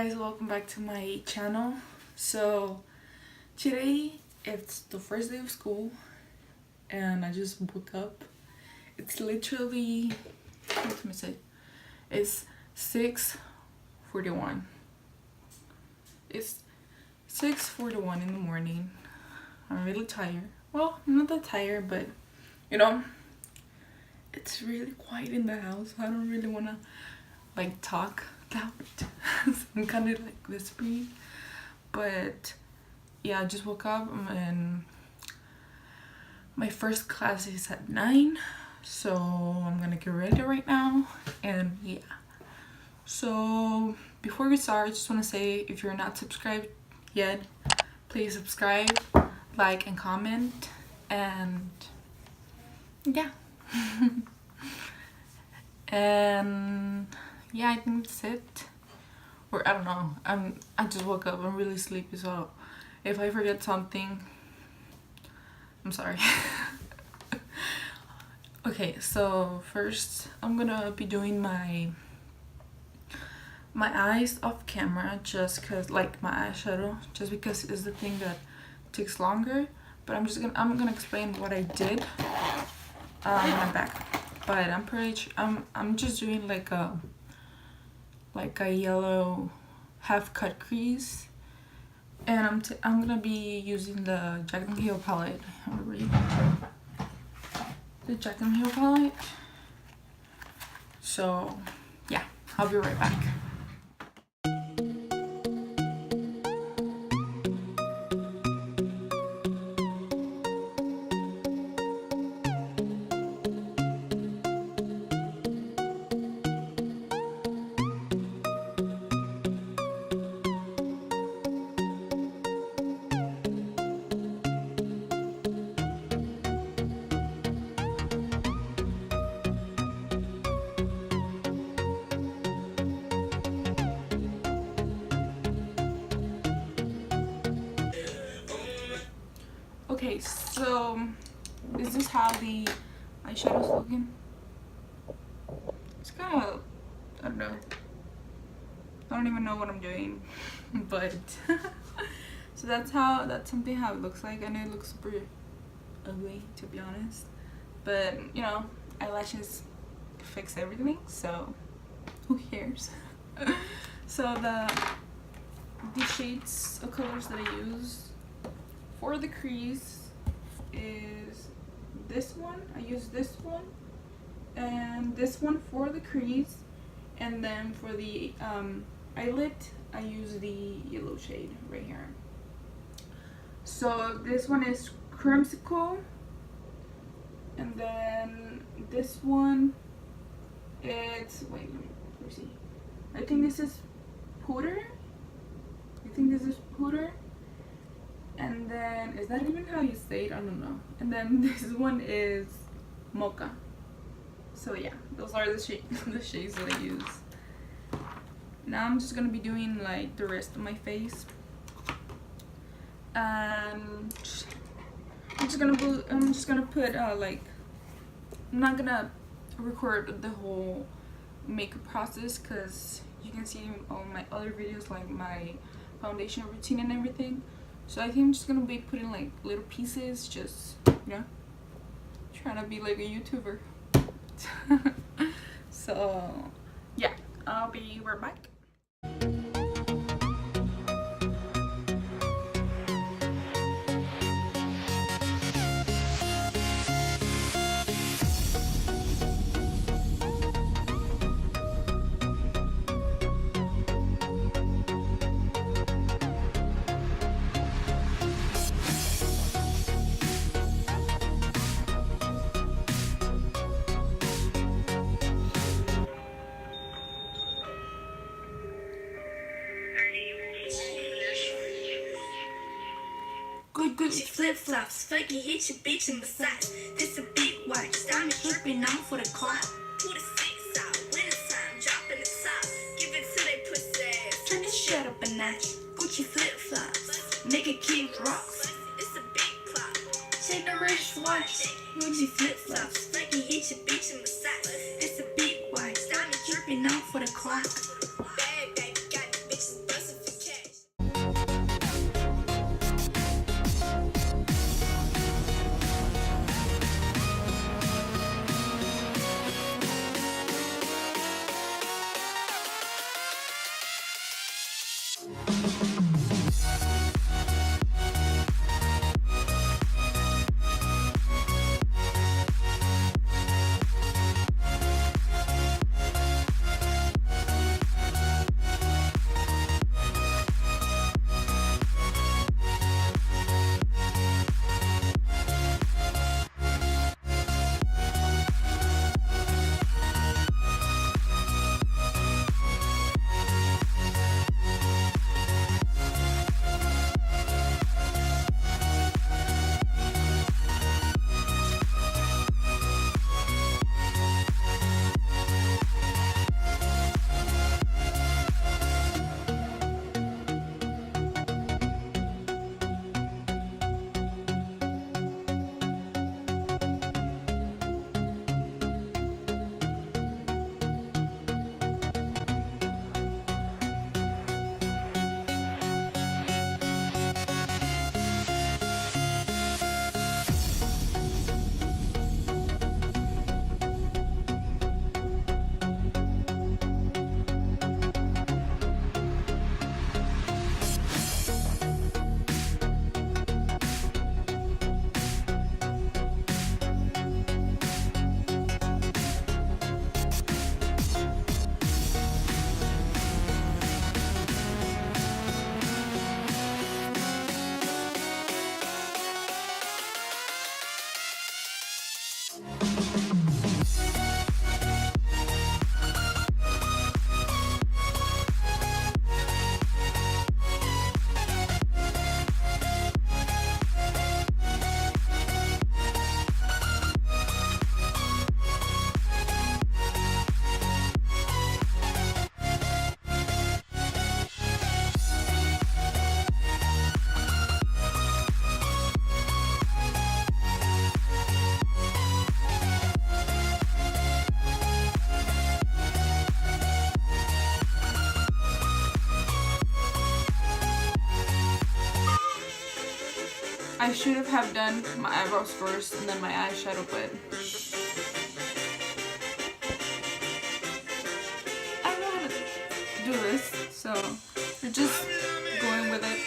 guys, welcome back to my channel. So today it's the first day of school and I just woke up. It's literally, let me say, it's 6:41. It's 6:41 in the morning. I'm really tired. Well, I'm not that tired, but you know, it's really quiet in the house. I don't really want to like talk loud. So I'm kind of like whispering, but yeah, I just woke up and my first class is at 9, so I'm gonna get ready right now. And yeah, so before we start, I just want to say, if you're not subscribed yet, please subscribe, like and comment, and yeah. And yeah, I think that's it. Or I don't know, I just woke up. I'm really sleepy, so if I forget something, I'm sorry. Okay, so first I'm gonna be doing my eyes off camera, just cause, like my eyeshadow, just because it's the thing that takes longer. But I'm gonna explain what I did when I'm back. But I'm pretty sure I'm just doing like a yellow half cut crease, and I'm gonna be using the Jaclyn palette. The Jaclyn palette. So yeah, I'll be right back. Okay, so this is how the eyeshadow's looking. It's kind of, I don't know. I don't even know what I'm doing, but so that's something how it looks like. I know it looks super ugly, to be honest, but you know, eyelashes fix everything, so who cares? So the shades of colors that I use for the crease is this one. I use this one and this one for the crease, and then for the eyelid I use the yellow shade right here. So this one is creamsicle, and then this one, it's, wait, let me see, I think this is pore. And then, is that even how you say it? I don't know. And then this one is mocha. So yeah, those are the shades that I use. Now I'm just gonna be doing like the rest of my face. And I'm just gonna put like, I'm not gonna record the whole makeup process, because you can see on my other videos like my foundation routine and everything. So I think I'm just gonna be putting like little pieces, just, you know, trying to be like a YouTuber. So yeah, I'll be right back. Gucci flip-flops, fucking hit your bitch in the side. This a big watch, diamond dripping on for the clock. Pull the seats out, winter time, dropping the top. Give it to they pussy ass, turn this shit up a notch. Gucci flip-flops, make a kid rocks. It's a big clock, check the wristwatch. Gucci flip-flops, fucking hit your bitch in the side. It's a big watch, diamond dripping on for the clock. Bad baby, got the bitches I should have done my eyebrows first and then my eyeshadow, but I don't know how to do this, so we're just going with it.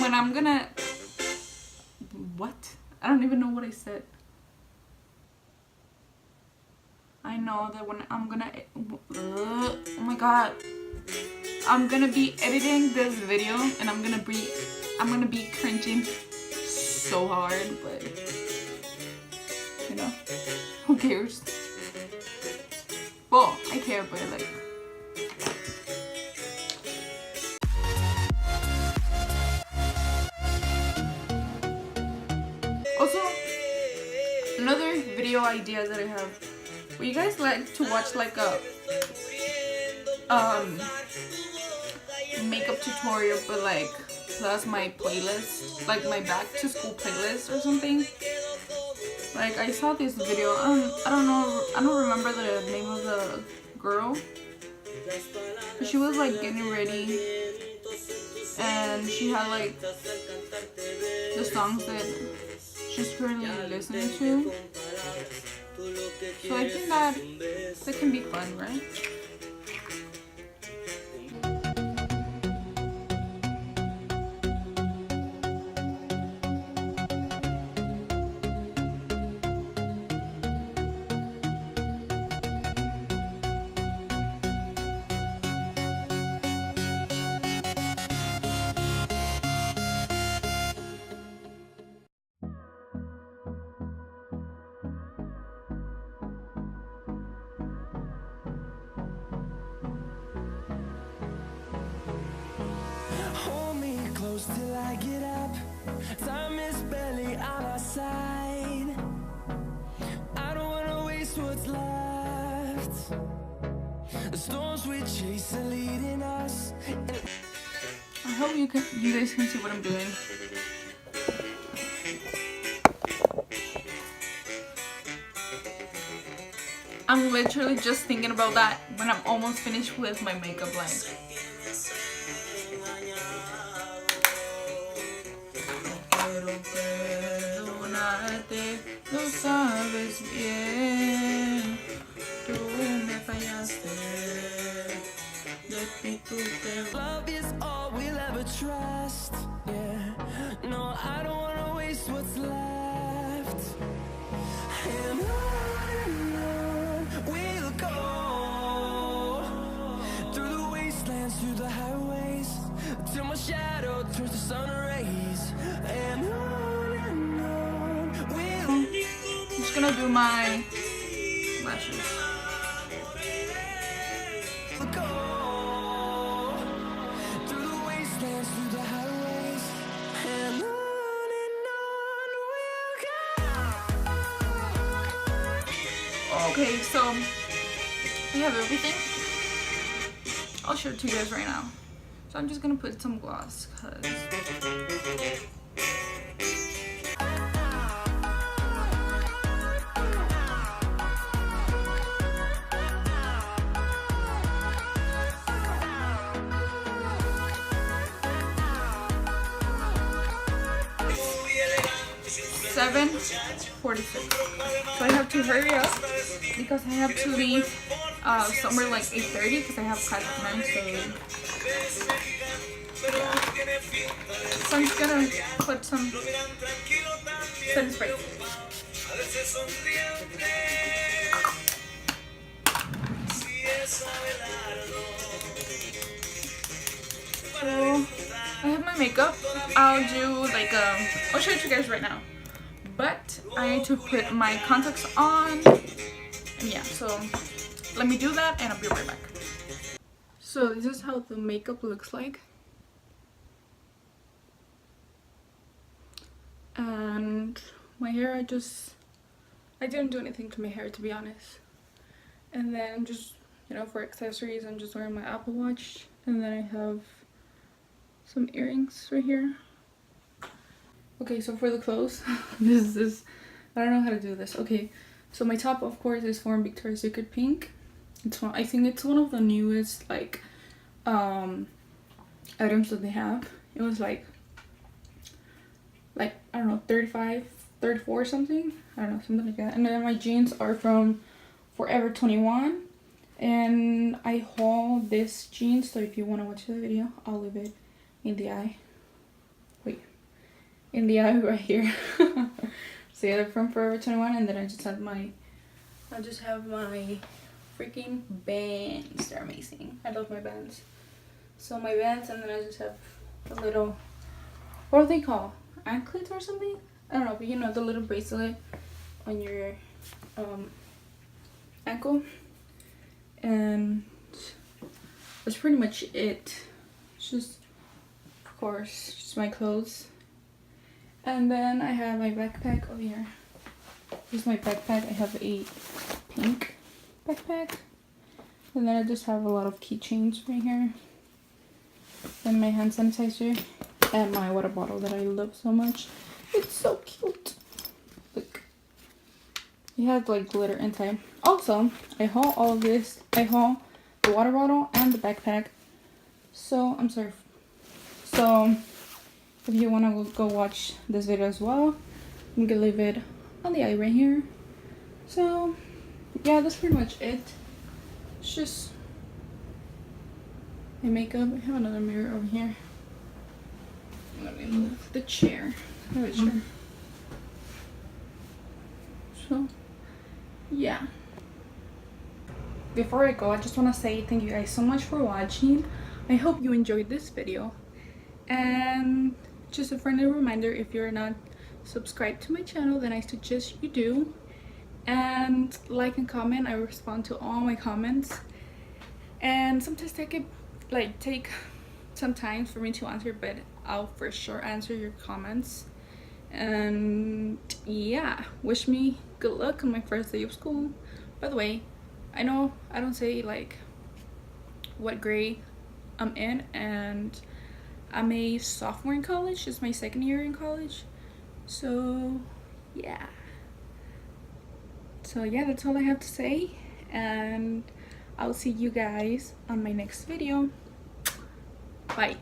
When I'm gonna, what? I don't even know what I said. I know that when I'm gonna, oh my god, I'm gonna be editing this video and I'm gonna be cringing so hard, but you know, who cares? Well, I care, but like. Also, another video idea that I have. Would you guys like to watch like a makeup tutorial, but like plus my playlist, like my back to school playlist or something? Like I saw this video. I don't know. I don't remember the name of the girl, but she was like getting ready, and she had like the songs that she's currently listening to. So I think that can be fun, right? Till I get up, time is barely on our side. I don't wanna waste what's left. The storms we chase are leading us. I hope you guys can see what I'm doing. I'm literally just thinking about that when I'm almost finished with my makeup line. Lo sabes bien, tú me fallaste. De ti tú te vas. Love is all we'll ever trust. Yeah, no, I don't wanna waste what's left. And on we'll go, through the wastelands, through the highways, till my shadow turns to sun rays. And on we'll. I'm just gonna do my lashes. Go through the wastelands, through the highways, and on we'll go. Okay, so we have everything. I'll show it to you guys right now. So I'm just gonna put some gloss, cause 7:46. So I have to hurry up because I have to leave somewhere like 8:30 because I have class at 9. So yeah. So I'm just gonna put some sun spray. So I have my makeup. I'll do like I'll show it to you guys right now. But I need to put my contacts on. And yeah, so let me do that and I'll be right back. So this is how the makeup looks like. And my hair, I didn't do anything to my hair, to be honest. And then just, you know, for accessories, I'm just wearing my Apple Watch. And then I have some earrings right here. Okay, so for the clothes, this is, I don't know how to do this. Okay, so my top, of course, is from Victoria's Secret Pink. It's one, I think it's one of the newest, like, items that they have. It was like I don't know, 35, 34 or something. I don't know, something like that. And then my jeans are from Forever 21. And I haul this jeans, so if you want to watch the video, I'll leave it in the eye. Wait, in the eye right here. So yeah, they're from Forever 21, and then I just have my freaking bands. They're amazing. I love my bands. So my bands, and then I just have a little, what do they call? Anklets or something? I don't know, but you know, the little bracelet on your ankle. And that's pretty much it. It's just, of course, just my clothes. And then I have my backpack over here. This is my backpack. I have a pink backpack. And then I just have a lot of keychains right here. Then my hand sanitizer. And my water bottle that I love so much. It's so cute. Look. It has like glitter inside. Also, I haul all of this. I haul the water bottle and the backpack. So, I'm sorry. So, if you want to go watch this video as well, I'm going to leave it on the eye right here. So, yeah, that's pretty much it. It's just my makeup. I have another mirror over here. Let me move the chair. So, yeah. Before I go, I just want to say thank you guys so much for watching. I hope you enjoyed this video. And just a friendly reminder, if you're not subscribed to my channel, then I suggest you do. And like and comment. I respond to all my comments. And sometimes take some time for me to answer, but I'll for sure answer your comments. And yeah, wish me good luck on my first day of school. By the way, I know I don't say like what grade I'm in, and I'm a sophomore in college. It's my second year in college. So yeah, that's all I have to say, and I'll see you guys on my next video. Bye.